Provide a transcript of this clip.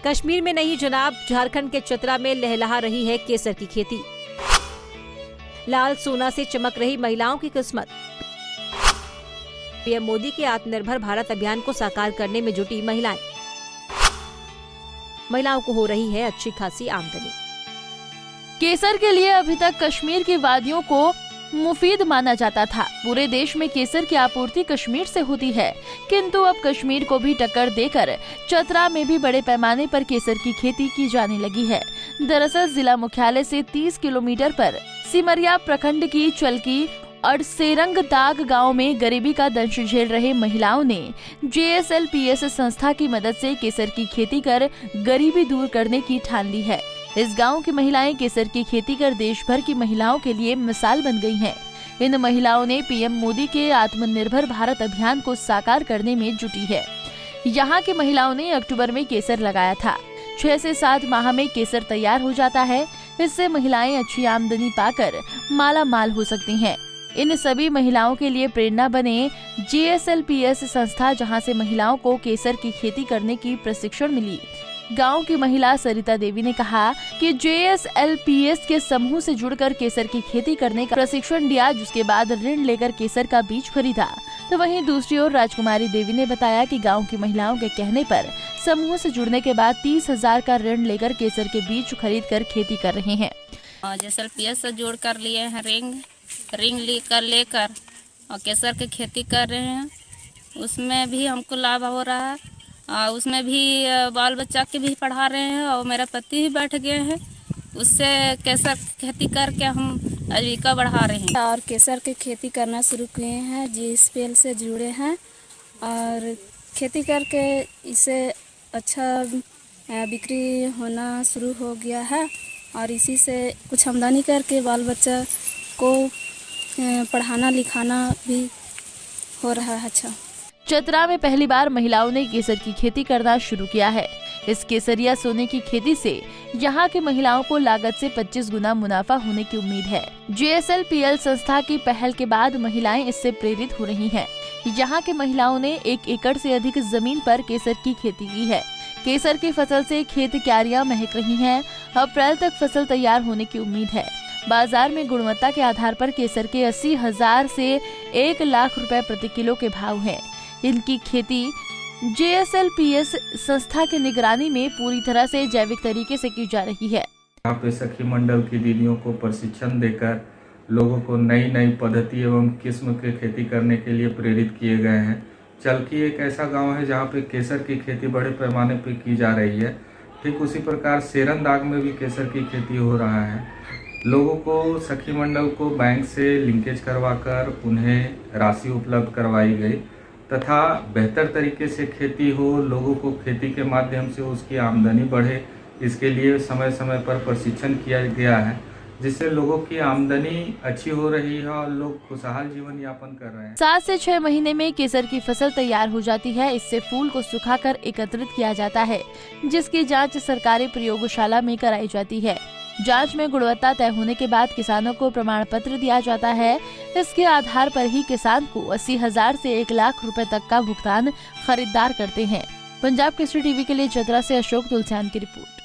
कश्मीर में नहीं जनाब, झारखंड के चतरा में लहलहा रही है केसर की खेती। लाल सोना से चमक रही महिलाओं की किस्मत। पीएम मोदी के आत्मनिर्भर भारत अभियान को साकार करने में जुटी महिलाएं। महिलाओं को हो रही है अच्छी खासी आमदनी। केसर के लिए अभी तक कश्मीर की वादियों को मुफीद माना जाता था। पूरे देश में केसर की आपूर्ति कश्मीर से होती है, किंतु अब कश्मीर को भी टक्कर देकर चतरा में भी बड़े पैमाने पर केसर की खेती की जाने लगी है। दरअसल जिला मुख्यालय से 30 किलोमीटर पर सिमरिया प्रखंड की चलकी और सेरंग दाग गांव में गरीबी का दंश झेल रहे महिलाओं ने JSLPS संस्था की मदद से केसर की खेती कर गरीबी दूर करने की ठान ली है। इस गांव की महिलाएं केसर की खेती कर देश भर की महिलाओं के लिए मिसाल बन गई हैं। इन महिलाओं ने पीएम मोदी के आत्मनिर्भर भारत अभियान को साकार करने में जुटी है। यहाँ की महिलाओं ने अक्टूबर में केसर लगाया था। 6 से 7 माह में केसर तैयार हो जाता है। इससे महिलाएं अच्छी आमदनी पाकर माला माल हो सकती हैं। इन सभी महिलाओं के लिए प्रेरणा बने JSLPS संस्था, जहां से महिलाओं को केसर की खेती करने की प्रशिक्षण मिली। गांव की महिला सरिता देवी ने कहा कि JSLPS के समूह से जुड़कर केसर की खेती करने का प्रशिक्षण लिया, जिसके बाद ऋण लेकर केसर का बीज खरीदा। तो वहीं दूसरी ओर राजकुमारी देवी ने बताया कि गांव की महिलाओं के कहने पर समूह से जुड़ने के बाद 30,000 का ऋण लेकर केसर के बीज खरीद कर खेती कर रहे हैं। JSLPS से जोड़ कर लिए हैं रिंग लेकर और केसर की खेती कर रहे हैं। उसमें भी हमको लाभ हो रहा है। उसमें भी बाल बच्चा के भी पढ़ा रहे हैं और मेरा पति भी बैठ गए हैं। उससे केसर खेती करके हम आजीविका बढ़ा रहे हैं और केसर की खेती करना शुरू किए हैं। JSPL से जुड़े हैं और खेती करके इसे अच्छा बिक्री होना शुरू हो गया है और इसी से कुछ आमदनी करके बाल बच्चा को पढ़ाना लिखाना भी हो रहा है। अच्छा, चतरा में पहली बार महिलाओं ने केसर की खेती करना शुरू किया है। इस केसरिया सोने की खेती से यहाँ की महिलाओं को लागत से 25 गुना मुनाफा होने की उम्मीद है। JSLPL संस्था की पहल के बाद महिलाएं इससे प्रेरित हो रही हैं। यहाँ की महिलाओं ने 1 एकड़ से अधिक जमीन पर केसर की खेती की है। केसर की फसल से खेत क्यारियां महक रही हैं। अप्रैल तक फसल तैयार होने की उम्मीद है। बाजार में गुणवत्ता के आधार पर केसर के 80,000 से 1 लाख रुपए प्रति किलो के भाव हैं। इनकी खेती JSLPS संस्था की निगरानी में पूरी तरह से जैविक तरीके से की जा रही है। यहाँ पे सखी मंडल की दीदियों को प्रशिक्षण देकर लोगों को नई नई पद्धति एवं किस्म के खेती करने के लिए प्रेरित किए गए हैं। चलकी एक ऐसा गांव है जहाँ पे केसर की खेती बड़े पैमाने पर की जा रही है। ठीक उसी प्रकार सेरन दाग में भी केसर की खेती हो रहा है। लोगों को सखी मंडल को बैंक से लिंकेज करवाकर उन्हें राशि उपलब्ध करवाई गई तथा बेहतर तरीके से खेती हो, लोगों को खेती के माध्यम से उसकी आमदनी बढ़े, इसके लिए समय समय पर प्रशिक्षण किया गया है, जिससे लोगों की आमदनी अच्छी हो रही है और लोग खुशहाल जीवन यापन कर रहे हैं। 7 से 6 महीने में केसर की फसल तैयार हो जाती है। इससे फूल को सुखाकर एकत्रित किया जाता है, जिसकी जांच सरकारी प्रयोगशाला में कराई जाती है। जांच में गुणवत्ता तय होने के बाद किसानों को प्रमाण पत्र दिया जाता है। इसके आधार पर ही किसान को 80,000 से 1 लाख रुपए तक का भुगतान खरीदार करते हैं। पंजाब केसरी टीवी के लिए चतरा से अशोक तुलसियान की रिपोर्ट।